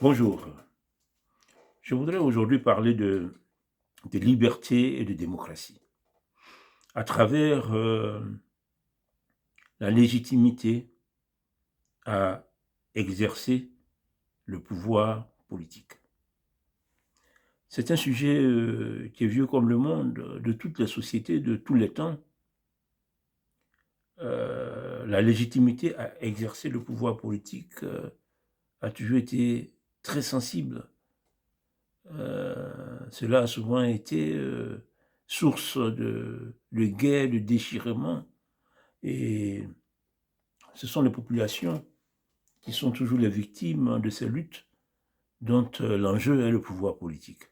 Bonjour, je voudrais aujourd'hui parler de liberté et de démocratie à travers la légitimité à exercer le pouvoir politique. C'est un sujet qui est vieux comme le monde, de toutes les sociétés, de tous les temps. La légitimité à exercer le pouvoir politique a toujours été très sensible. Cela a souvent été source de guerres, de déchirements, et ce sont les populations qui sont toujours les victimes de ces luttes dont l'enjeu est le pouvoir politique.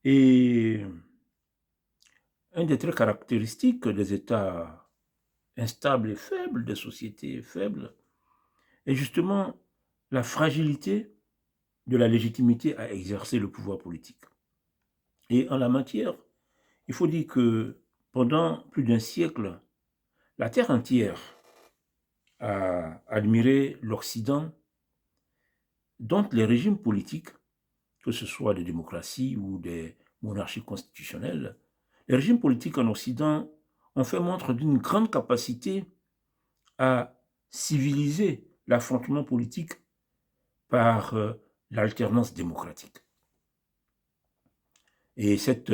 Et un des traits caractéristiques des États instables et faibles, des sociétés faibles, est justement la fragilité de la légitimité à exercer le pouvoir politique. Et en la matière, il faut dire que pendant plus d'un siècle, la terre entière a admiré l'Occident, dont les régimes politiques, que ce soit des démocraties ou des monarchies constitutionnelles, les régimes politiques en Occident ont fait montre d'une grande capacité à civiliser l'affrontement politique par l'alternance démocratique. Et cette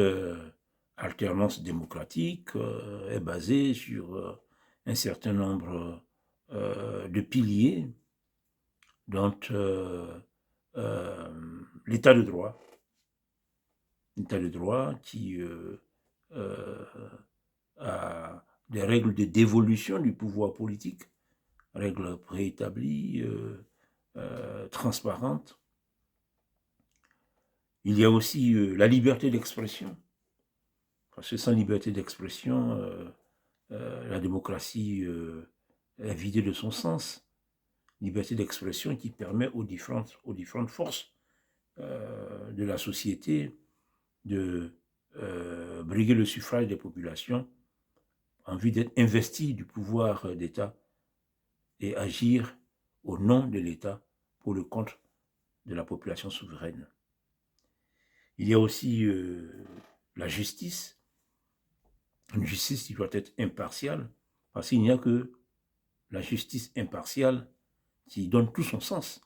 alternance démocratique est basée sur un certain nombre de piliers, dont l'état de droit. L'état de droit qui euh, a des règles de dévolution du pouvoir politique, règles préétablies, transparentes. Il y a aussi la liberté d'expression, parce que sans liberté d'expression, la démocratie est vidée de son sens. Liberté d'expression qui permet aux différentes forces de la société de briguer le suffrage des populations en vue d'être investies du pouvoir d'État et agir au nom de l'État pour le compte de la population souveraine. Il y a aussi la justice, une justice qui doit être impartiale, parce qu'il n'y a que la justice impartiale qui donne tout son sens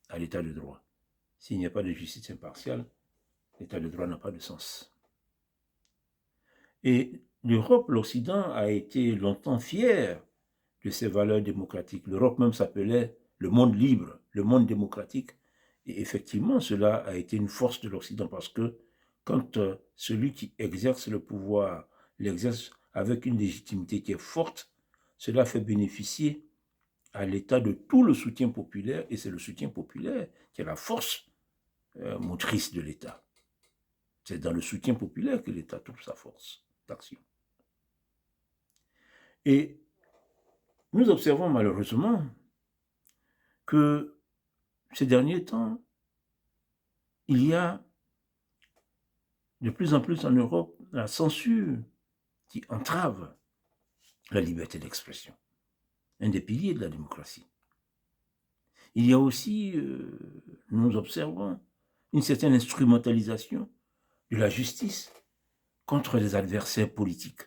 à l'état de droit. S'il n'y a pas de justice impartiale, l'état de droit n'a pas de sens. Et l'Europe, l'Occident, a été longtemps fier de ses valeurs démocratiques. L'Europe même s'appelait le monde libre, le monde démocratique. Et effectivement, cela a été une force de l'Occident parce que quand celui qui exerce le pouvoir l'exerce avec une légitimité qui est forte, cela fait bénéficier à l'État de tout le soutien populaire, et c'est le soutien populaire qui est la force motrice de l'État. C'est dans le soutien populaire que l'État trouve sa force d'action. Et nous observons malheureusement que ces derniers temps, il y a de plus en plus en Europe la censure qui entrave la liberté d'expression, un des piliers de la démocratie. Il y a aussi, nous observons, une certaine instrumentalisation de la justice contre les adversaires politiques.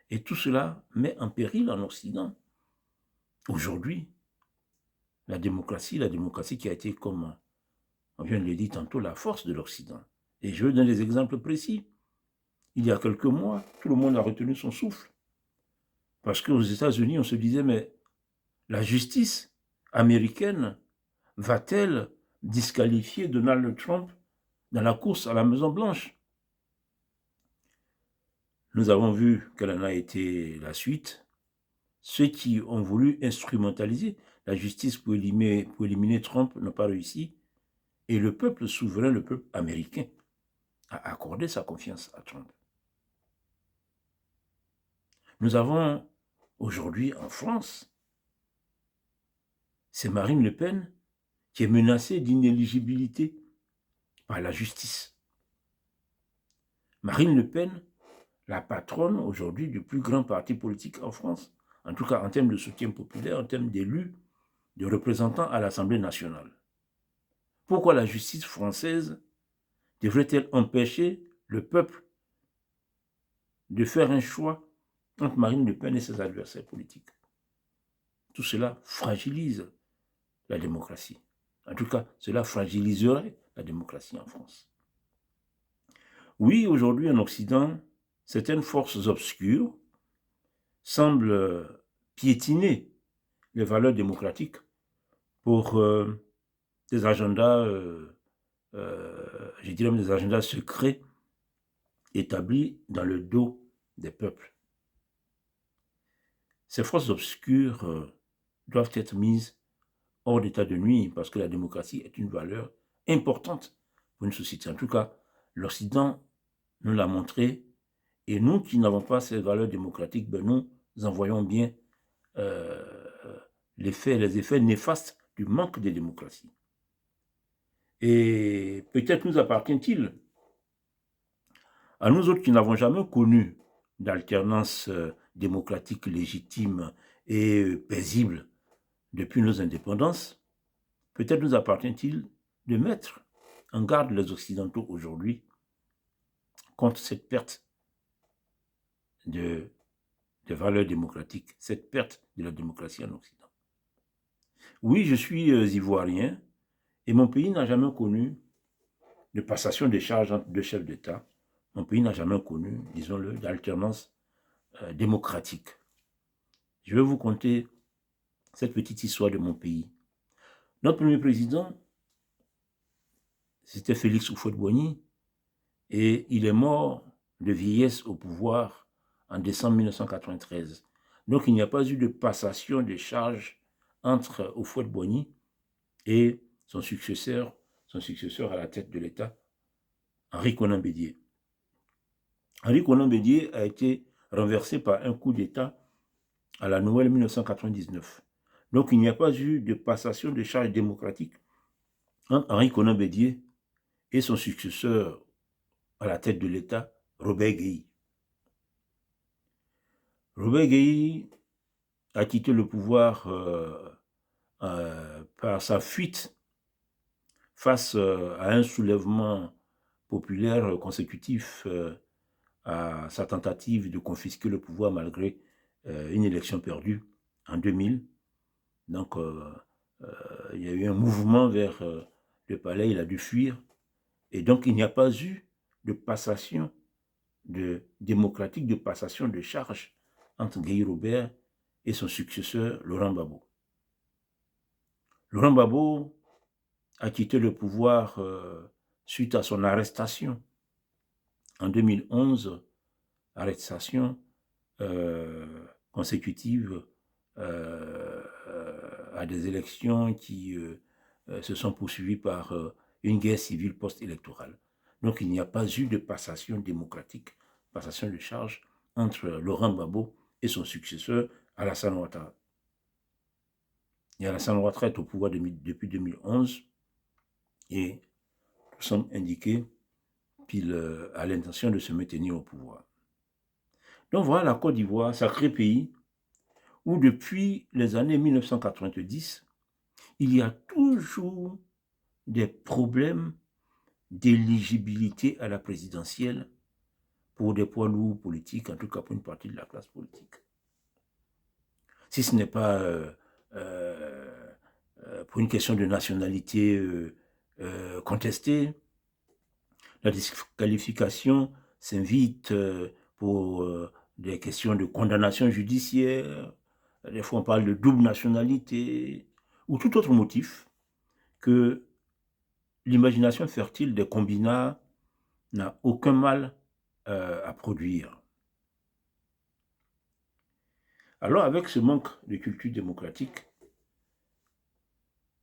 Et tout cela met en péril en Occident, aujourd'hui, la démocratie qui a été, comme on vient de le dire tantôt, la force de l'Occident. Et je veux donner des exemples précis. Il y a quelques mois, tout le monde a retenu son souffle. Parce qu'aux États-Unis, on se disait, mais la justice américaine va-t-elle disqualifier Donald Trump dans la course à la Maison-Blanche? Nous avons vu quelle en a été la suite. Ceux qui ont voulu instrumentaliser la justice pour éliminer Trump n'ont pas réussi. Et le peuple souverain, le peuple américain, a accordé sa confiance à Trump. Nous avons aujourd'hui en France, c'est Marine Le Pen qui est menacée d'inéligibilité par la justice. Marine Le Pen, la patronne aujourd'hui du plus grand parti politique en France, en tout cas en termes de soutien populaire, en termes d'élus, de représentants à l'Assemblée nationale. Pourquoi la justice française devrait-elle empêcher le peuple de faire un choix entre Marine Le Pen et ses adversaires politiques? Tout cela fragilise la démocratie. En tout cas, cela fragiliserait la démocratie en France. Oui, aujourd'hui en Occident, certaines forces obscures semblent piétiner les valeurs démocratiques pour des agendas, je dirais même des agendas secrets établis dans le dos des peuples. Ces forces obscures doivent être mises hors d'état de nuire parce que la démocratie est une valeur importante pour une société. En tout cas, l'Occident nous l'a montré et nous qui n'avons pas ces valeurs démocratiques, nous en voyons bien les effets néfastes du manque de démocratie. Et peut-être nous appartient-il, à nous autres qui n'avons jamais connu d'alternance démocratique légitime et paisible depuis nos indépendances, peut-être nous appartient-il de mettre en garde les Occidentaux aujourd'hui contre cette perte de valeurs démocratiques, cette perte de la démocratie en Occident. Oui, je suis ivoirien et mon pays n'a jamais connu de passation des charges entre deux chefs d'État. Mon pays n'a jamais connu, disons-le, d'alternance démocratique. Je vais vous conter cette petite histoire de mon pays. Notre premier président, c'était Félix Houphouët-Boigny, et il est mort de vieillesse au pouvoir en décembre 1993. Donc il n'y a pas eu de passation des charges entre Houphouët-Boigny et son successeur à la tête de l'État, Henri Konan Bédié. Henri Konan Bédié a été renversé par un coup d'État à la Noël 1999. Donc il n'y a pas eu de passation de charges démocratiques entre Henri Konan Bédié et son successeur à la tête de l'État, Robert Guéhi. Robert Guéhi a quitté le pouvoir par sa fuite face à un soulèvement populaire consécutif à sa tentative de confisquer le pouvoir malgré une élection perdue en 2000. Donc, il y a eu un mouvement vers le palais, il a dû fuir. Et donc, il n'y a pas eu de passation démocratique, de passation de charges entre Guéhi Robert et son successeur, Laurent Gbagbo. Laurent Gbagbo a quitté le pouvoir suite à son arrestation en 2011, arrestation consécutive à des élections qui se sont poursuivies par une guerre civile post-électorale. Donc il n'y a pas eu de passation démocratique, passation de charge entre Laurent Gbagbo et son successeur, Alassane Ouattara. Et Alassane Ouattara est au pouvoir depuis 2011 et tout semble indiquer qu'il a l'intention de se maintenir au pouvoir. Donc voilà la Côte d'Ivoire, sacré pays, où depuis les années 1990, il y a toujours des problèmes d'éligibilité à la présidentielle pour des poids lourds politiques, en tout cas pour une partie de la classe politique. Si ce n'est pas pour une question de nationalité contestée, la disqualification s'invite pour des questions de condamnation judiciaire. Des fois, on parle de double nationalité ou tout autre motif que l'imagination fertile des combinats n'a aucun mal à produire. Alors, avec ce manque de culture démocratique,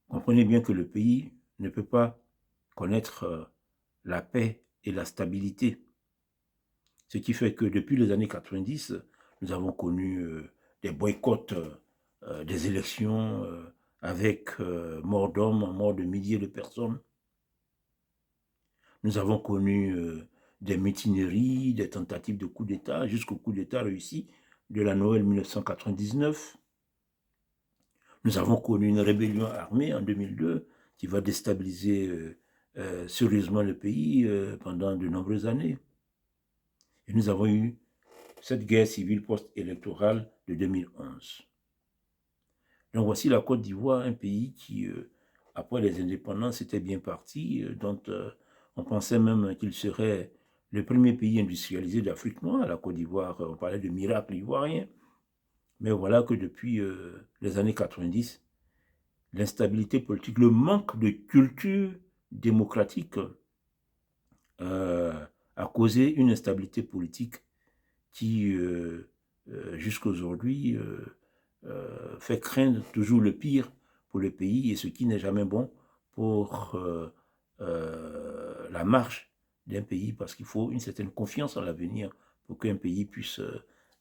comprenez bien que le pays ne peut pas connaître la paix et la stabilité. Ce qui fait que depuis les années 90, nous avons connu des boycotts des élections avec mort d'hommes, mort de milliers de personnes. Nous avons connu des mutineries, des tentatives de coup d'État, jusqu'au coup d'État réussi de la Noël 1999. Nous avons connu une rébellion armée en 2002 qui va déstabiliser sérieusement le pays pendant de nombreuses années. Et nous avons eu cette guerre civile post-électorale de 2011. Donc voici la Côte d'Ivoire, un pays qui, après les indépendances, était bien parti, dont on pensait même qu'il serait le premier pays industrialisé d'Afrique noire. La Côte d'Ivoire, on parlait de miracle ivoirien. Mais voilà que depuis les années 90, l'instabilité politique, le manque de culture démocratique a causé une instabilité politique qui, jusqu'à aujourd'hui, fait craindre toujours le pire pour le pays, et ce qui n'est jamais bon pour la marche d'un pays, parce qu'il faut une certaine confiance en l'avenir pour qu'un pays puisse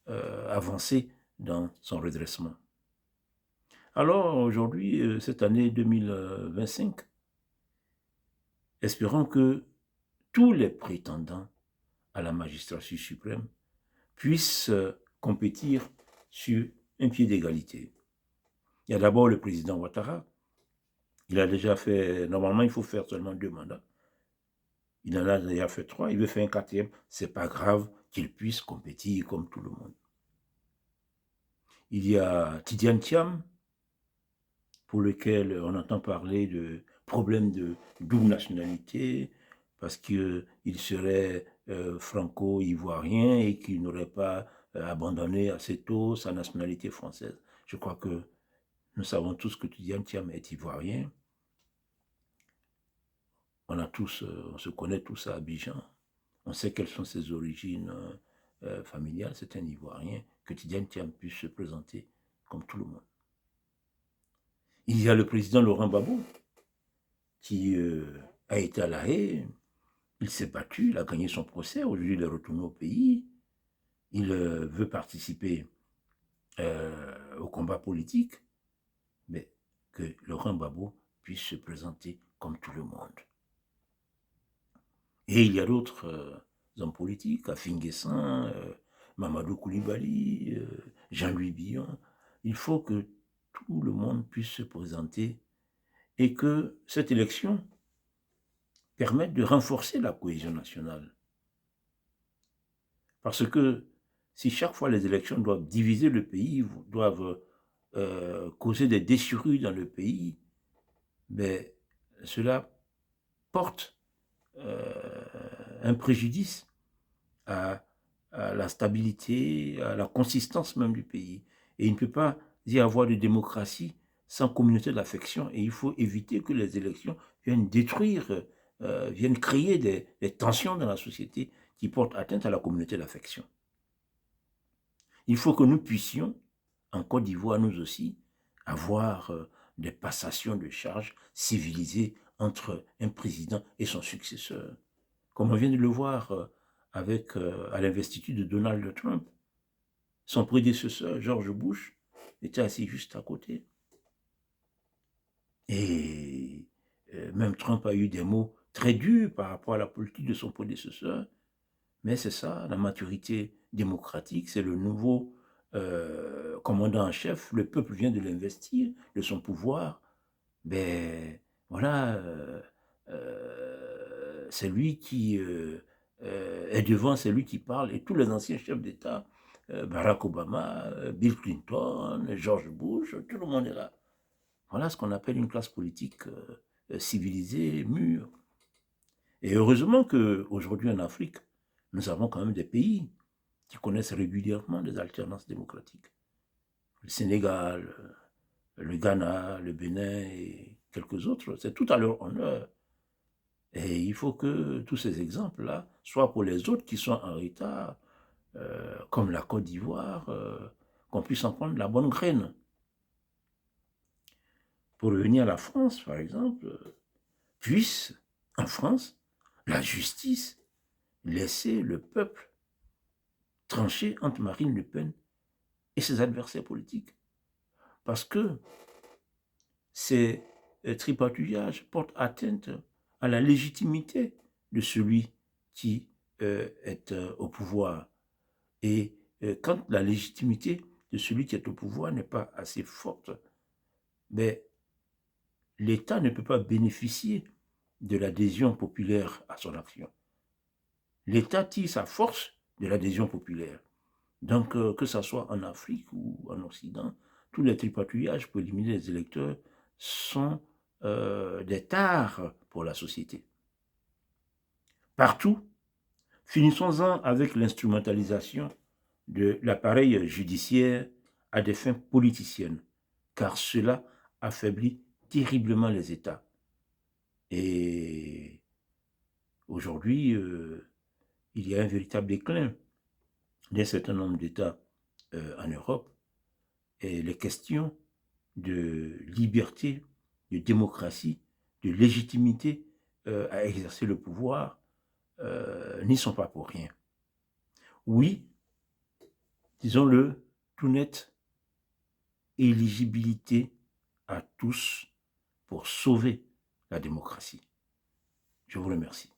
avancer dans son redressement. Alors aujourd'hui, cette année 2025, espérons que tous les prétendants à la magistrature suprême puissent compétir sur un pied d'égalité. Il y a d'abord le président Ouattara. Il a déjà fait, normalement il faut faire seulement 2 mandats. Il en a déjà fait 3, il veut faire un 4e. C'est pas grave qu'il puisse compétir comme tout le monde. Il y a Tidiane Thiam, pour lequel on entend parler de problèmes de double nationalité, parce qu'il serait franco-ivoirien et qu'il n'aurait pas abandonné assez tôt sa nationalité française. Je crois que nous savons tous que Tidiane Thiam est ivoirien. On se connaît tous à Abidjan. On sait quelles sont ses origines familiales. C'est un Ivoirien. Que Tidiane Thiam puisse se présenter comme tout le monde. Il y a le président Laurent Gbagbo, qui a été à La Haye. Il s'est battu, il a gagné son procès. Aujourd'hui, il est retourné au pays. Il veut participer au combat politique, mais que Laurent Gbagbo puisse se présenter comme tout le monde. Et il y a d'autres hommes politiques, Afin Guessin, Mamadou Koulibaly, Jean-Louis Billon. Il faut que tout le monde puisse se présenter et que cette élection permette de renforcer la cohésion nationale. Parce que si chaque fois les élections doivent diviser le pays, doivent causer des déchirures dans le pays, ben, cela porte un préjudice à la stabilité, à la consistance même du pays. Et il ne peut pas y avoir de démocratie sans communauté d'affection. Et il faut éviter que les élections viennent détruire, viennent créer des tensions dans la société qui portent atteinte à la communauté d'affection. Il faut que nous puissions, en Côte d'Ivoire, nous aussi, avoir des passations de charges civilisées entre un président et son successeur. Comme on vient de le voir avec, à l'investiture de Donald Trump. Son prédécesseur, George Bush, était assis juste à côté. Et même Trump a eu des mots très durs par rapport à la politique de son prédécesseur. Mais c'est ça, la maturité démocratique, c'est le nouveau commandant en chef. Le peuple vient de l'investir, de son pouvoir. Ben voilà, c'est lui qui est devant, c'est lui qui parle. Et tous les anciens chefs d'État, Barack Obama, Bill Clinton, George Bush, tout le monde est là. Voilà ce qu'on appelle une classe politique civilisée, mûre. Et heureusement qu'aujourd'hui en Afrique, nous avons quand même des pays qui connaissent régulièrement des alternances démocratiques. Le Sénégal, le Ghana, le Bénin et quelques autres, c'est tout à leur honneur. Et il faut que tous ces exemples-là soient pour les autres qui sont en retard, comme la Côte d'Ivoire, qu'on puisse en prendre la bonne graine. Pour revenir à la France, par exemple, puisse, en France, la justice laisser le peuple trancher entre Marine Le Pen et ses adversaires politiques. Parce que ces tripatouillages portent atteinte à la légitimité de celui qui est au pouvoir. Et quand la légitimité de celui qui est au pouvoir n'est pas assez forte, mais l'État ne peut pas bénéficier de l'adhésion populaire à son action. L'État tire sa force de l'adhésion populaire. Donc, que ce soit en Afrique ou en Occident, tous les tripatouillages pour éliminer les électeurs sont des tares pour la société. Partout, finissons-en avec l'instrumentalisation de l'appareil judiciaire à des fins politiciennes, car cela affaiblit terriblement les États. Et aujourd'hui, il y a un véritable déclin d'un certain nombre d'États en Europe, et les questions de liberté, de démocratie, de légitimité à exercer le pouvoir n'y sont pas pour rien. Oui, disons-le tout net, éligibilité à tous pour sauver la démocratie. Je vous remercie.